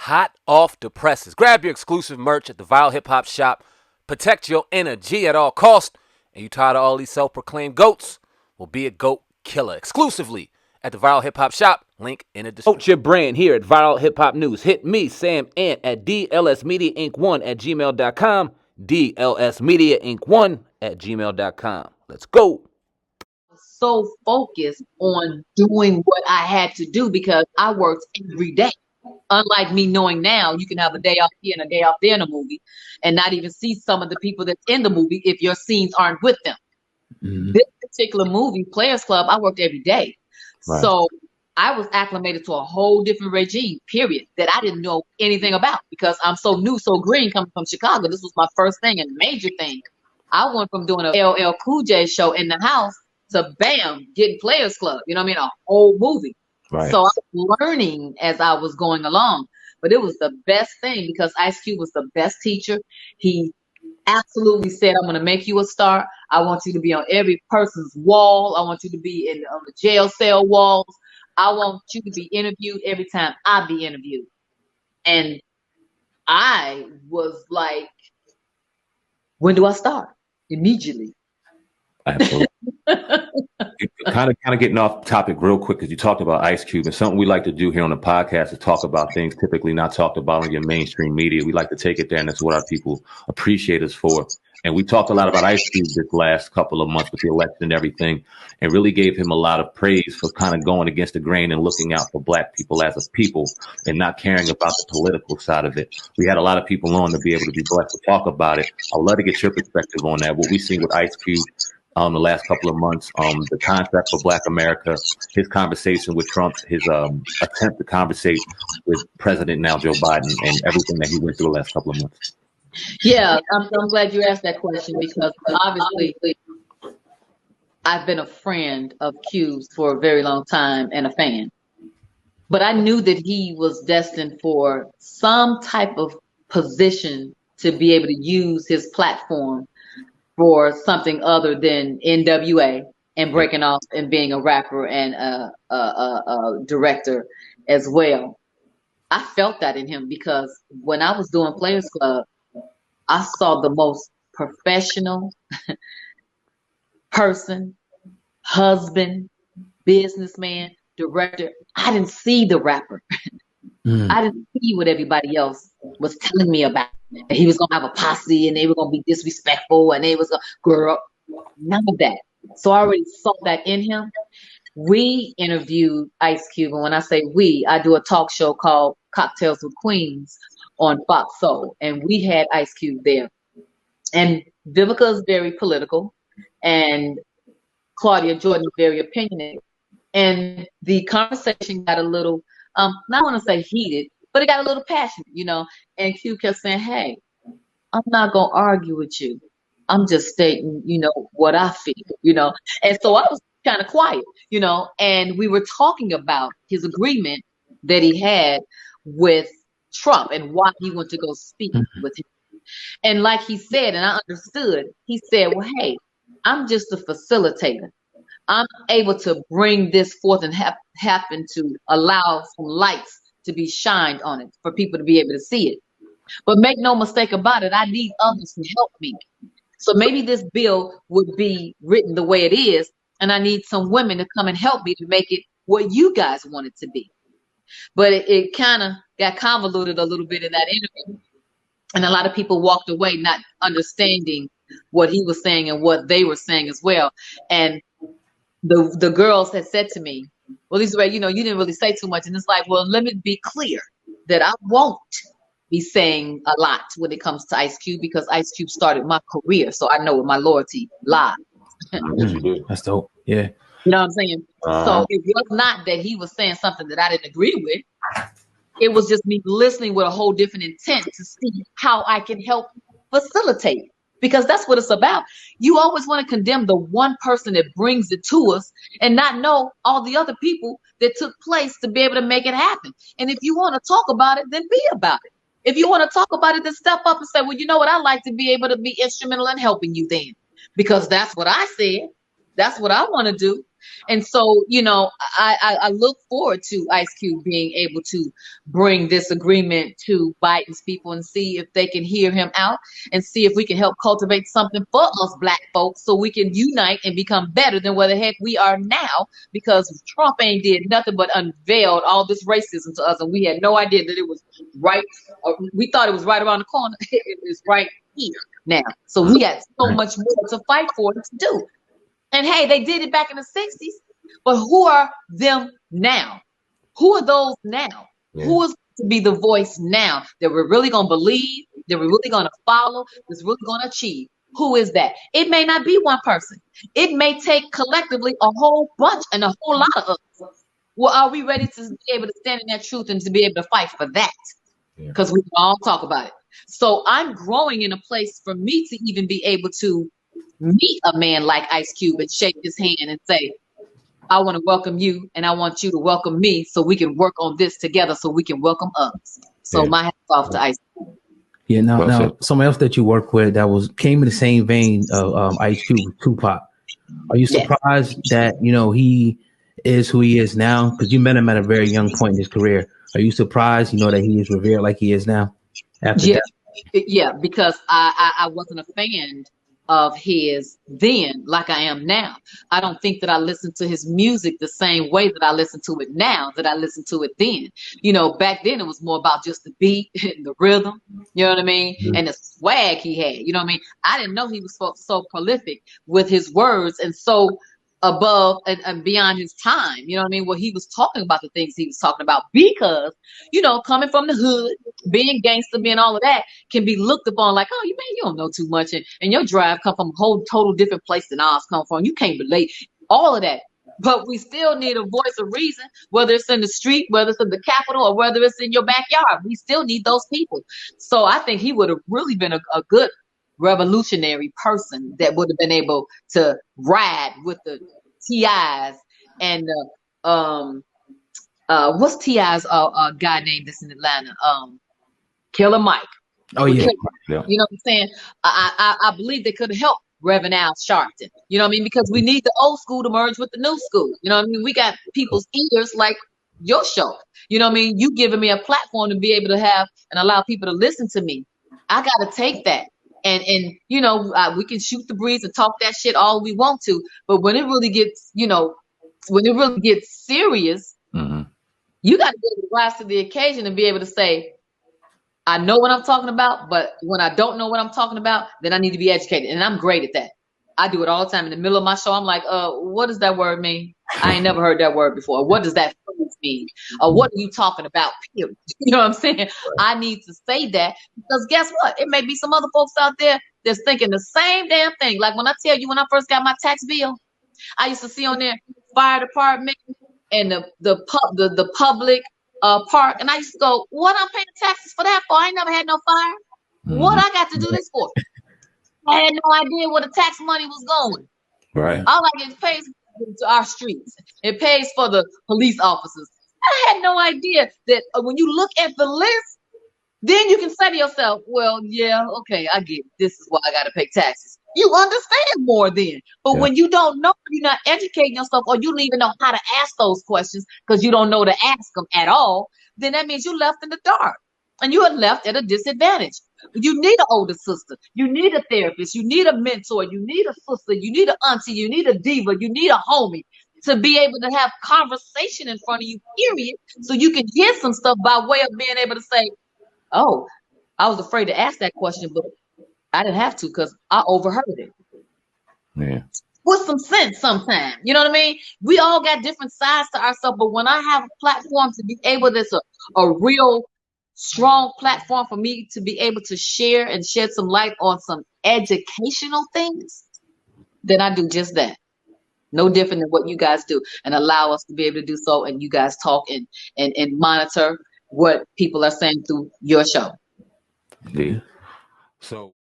hot off the presses. Grab your exclusive merch at the Viral Hip Hop Shop. Protect your energy at all costs. And you tired of all these self-proclaimed goats? Well, be a goat killer exclusively at the Viral Hip Hop Shop. Link in the description. Promote your brand here at Viral Hip Hop News. Hit me, Sam Ant, at dlsmediainc1@gmail.com. dlsmediainc1@gmail.com. Let's go. So focused on doing what I had to do because I worked every day. Unlike me knowing now, you can have a day off here and a day off there in a movie and not even see some of the people that's in the movie if your scenes aren't with them. Mm-hmm. This particular movie, Players Club, I worked every day. Right. So I was acclimated to a whole different regime, period, that I didn't know anything about because I'm so new, so green coming from Chicago. This was my first thing and major thing. I went from doing a LL Cool J show in the house to bam, getting Players Club, you know what I mean? A whole movie. Right. So I was learning as I was going along, but it was the best thing because Ice Cube was the best teacher. He absolutely said, I'm going to make you a star. I want you to be on every person's wall. I want you to be on the jail cell walls. I want you to be interviewed every time I be interviewed. And I was like, when do I start? Immediately. Absolutely. kind of getting off topic real quick because you talked about Ice Cube, and something we like to do here on the podcast is talk about things typically not talked about in your mainstream media. We like to take it there, and that's what our people appreciate us for. And we talked a lot about Ice Cube this last couple of months with the election and everything, and really gave him a lot of praise for kind of going against the grain and looking out for Black people as a people and not caring about the political side of it. We had a lot of people on to be able to be blessed to talk about it. I'd love to get your perspective on that. What we've seen with Ice Cube the last couple of months, the contract for Black America, his conversation with Trump, his attempt to conversate with President now Joe Biden, and everything that he went through the last couple of months. Yeah, I'm glad you asked that question because obviously I've been a friend of Q's for a very long time and a fan. But I knew that he was destined for some type of position to be able to use his platform for something other than NWA and breaking off and being a rapper and a director as well. I felt that in him because when I was doing Players Club, I saw the most professional person, husband, businessman, director. I didn't see the rapper. I didn't see what everybody else was telling me about. That he was going to have a posse and they were going to be disrespectful and they was going to grow up. None of that. So I already saw that in him. We interviewed Ice Cube. And when I say we, I do a talk show called Cocktails with Queens on Fox Soul. And we had Ice Cube there. And Vivica is very political. And Claudia Jordan is very opinionated. And the conversation got a little, I don't want to say heated, but it got a little passionate, you know, and Q kept saying, hey, I'm not going to argue with you. I'm just stating, you know, what I feel, you know. And so I was kind of quiet, you know, and we were talking about his agreement that he had with Trump and why he went to go speak with him. And like he said, and I understood, he said, well, hey, I'm just a facilitator. I'm able to bring this forth and happen to allow some lights to be shined on it for people to be able to see it. But make no mistake about it, I need others to help me. So maybe this bill would be written the way it is, and I need some women to come and help me to make it what you guys want it to be. But it kind of got convoluted a little bit in that interview. And a lot of people walked away not understanding what he was saying and what they were saying as well. And the girls had said to me, well, Lisa Raye, you know, you didn't really say too much. And it's like, well, let me be clear that I won't be saying a lot when it comes to Ice Cube because Ice Cube started my career. So I know where my loyalty lies. That's dope. Yeah. You know what I'm saying? So it was not that he was saying something that I didn't agree with. It was just me listening with a whole different intent to see how I can help facilitate. Because that's what it's about. You always want to condemn the one person that brings it to us and not know all the other people that took place to be able to make it happen. And if you want to talk about it, then be about it. If you want to talk about it, then step up and say, well, you know what? I'd like to be able to be instrumental in helping you then. Because that's what I said. That's what I want to do. And so, you know, I look forward to Ice Cube being able to bring this agreement to Biden's people and see if they can hear him out and see if we can help cultivate something for us black folks so we can unite and become better than where the heck we are now, because Trump ain't did nothing but unveiled all this racism to us, and we had no idea that it was right. We thought it was right around the corner. It was right here now. So we got so much more to fight for and to do. And hey, they did it back in the 60s, but who are them now? Who are those now? Yeah. Who is to be the voice now that we're really going to believe, that we're really going to follow, that's really going to achieve? Who is that? It may not be one person. It may take collectively a whole bunch and a whole lot of us. Well, are we ready to be able to stand in that truth and to be able to fight for that? Because we can all talk about it. So I'm growing in a place for me to even be able to meet a man like Ice Cube and shake his hand and say, I want to welcome you and I want you to welcome me so we can work on this together so we can welcome others. So my hats off to Ice Cube. Yeah, now someone else that you work with that came in the same vein of Ice Cube, Tupac. Are you surprised that, you know, he is who he is now? Because you met him at a very young point in his career. Are you surprised, you know, that he is revered like he is now? After that? Yeah, because I wasn't a fan of his then like I am now. I don't think that I listen to his music the same way that I listen to it now that I listen to it then. You know, back then it was more about just the beat and the rhythm, you know what I mean? Mm-hmm. And the swag he had, you know what I mean? I didn't know he was so prolific with his words and so above and beyond his time, you know what I mean? Well, he was talking about the things he was talking about because, you know, coming from the hood, being gangster, being all of that can be looked upon like, oh, you don't know too much. And your drive come from a whole total different place than ours come from. You can't relate all of that. But we still need a voice of reason, whether it's in the street, whether it's in the Capitol, or whether it's in your backyard. We still need those people. So I think he would have really been a good revolutionary person that would have been able to ride with the T.I.'s and what's T.I.'s guy named that's in Atlanta? Killer Mike. Oh yeah. You know what I'm saying? I believe they could have helped Reverend Al Sharpton. You know what I mean? Because we need the old school to merge with the new school. You know what I mean? We got people's ears like your show. You know what I mean? You giving me a platform to be able to have and allow people to listen to me. I got to take that. And you know, we can shoot the breeze and talk that shit all we want to, but when it really gets, you know, when it really gets serious, you got to be able to rise to the occasion and be able to say, I know what I'm talking about, but when I don't know what I'm talking about, then I need to be educated. And I'm great at that. I do it all the time. In the middle of my show, I'm like, what does that word mean? I ain't never heard that word before. What does that phrase mean? What are you talking about? Period. You know what I'm saying? I need to say that because guess what? It may be some other folks out there that's thinking the same damn thing. Like when I tell you, when I first got my tax bill, I used to see on there fire department and the public park, and I used to go, "What I'm paying taxes for that for? I ain't never had no fire. What I got to do this for?" I had no idea where the tax money was going. Right. All I get pays to our streets. It pays for the police officers. I had no idea that when you look at the list, then you can say to yourself, well, yeah, okay, I get it. This is why I got to pay taxes. You understand more then. But when you don't know, you're not educating yourself, or you don't even know how to ask those questions because you don't know to ask them at all, then that means you're left in the dark and you are left at a disadvantage. You need an older sister. You need a therapist. You need a mentor. You need a sister. You need an auntie. You need a diva. You need a homie to be able to have conversation in front of you, period, so you can hear some stuff by way of being able to say, oh, I was afraid to ask that question, but I didn't have to because I overheard it. Yeah. With some sense sometimes. You know what I mean? We all got different sides to ourselves, but when I have a platform to be able to, a real strong platform for me to be able to share and shed some light on some educational things, then I do just that. No different than what you guys do, and allow us to be able to do so, and you guys talk and monitor what people are saying through your show. Yeah. So